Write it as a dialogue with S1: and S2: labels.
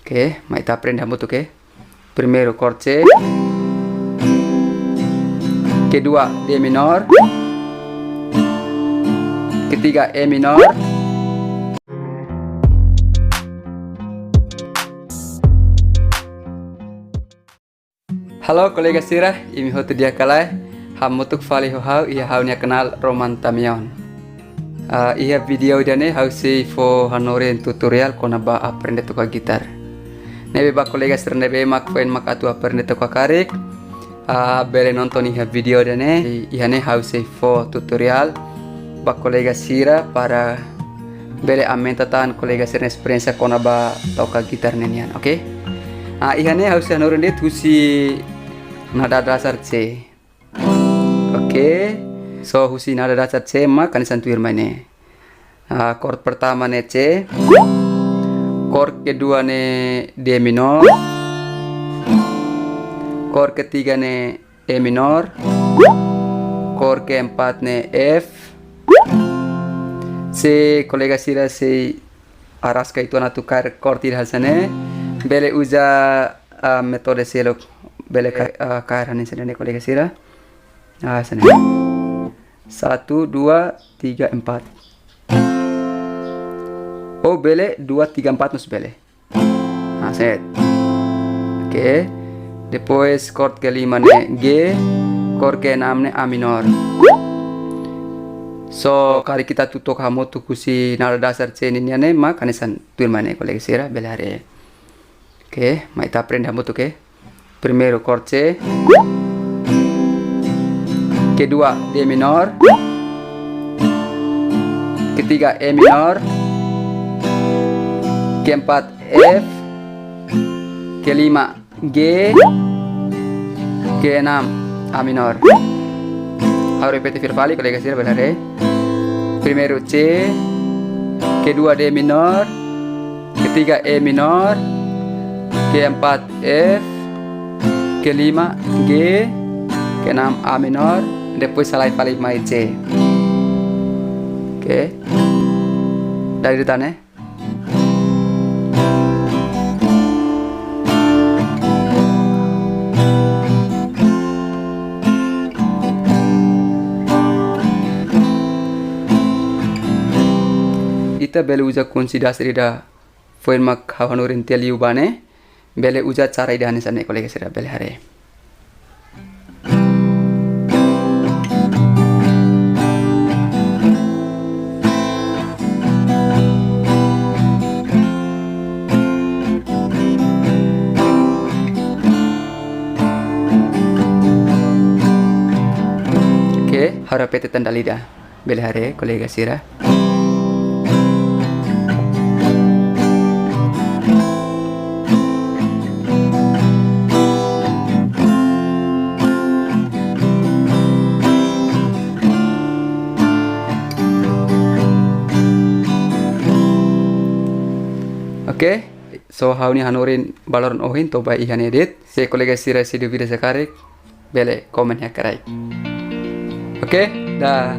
S1: Ok, mas está aprendendo tuh, ok? Primeiro chord C, kedua D minor, ketiga E minor, halo kolega sirah, imi hotu dia kalai, hamutuk fali hau ia haunya kenal Roman Tamion. Ia video dane hau si fo hanoren tutorial kona ba aprende toka gitar. Nebe ba kolega sirah nebe mak fain mak atu aprende toka karik. Bele nonton ia video dane, ia ne hau si fo tutorial ba kolega sirah para bele aumenta tan kolega sirah experiência kona ba toka gitar nenian, oke? Ia ne hau si hanoren det husi nada dasar C. Oke. So husi nada dasar C mak kan santuir maine. Chord pertama ne C. Chord kedua ne D minor. Chord ketiga ne E minor. Chord keempat ne F. C kolega sira se araska itu natukar chord tidak hasane. Bele uja metode selok bele kair hanin sedane kolega sira. Sana. 1, 2, 3, 4. Oh bele 2, 3, 4 nus bele. Set. Oke. Depois chord kelima ne G, chord keenam ne A minor. So kali kita tutok hamu tukusi nada dasar C ini ne mak kanisan tuir mane kolega sira bele hare. Oke, mai ta aprende hamu tuh, oke? Primeiro chord C, kedua D minor, ketiga E minor, keempat F, kelima G, keenam A minor. Harus repetir verbali kolega sira benar. Primeiro C, kedua D minor, ketiga E minor, keempat F, kelima G, keenam A minor, depois salai paling mai C. Oke. Dari depan. Ita bele uja konsiderasi da foin mak hawanorin teliu bane bele uja cara idahane sane kolega sira bele hare. Oke, harapete tanda lidah bele hare kolega sira. Oke, so hauni hanorin baloron ohin to bai ihan edit. Se kolega sira si video sekarang bele komen ya karai. Oke, dah.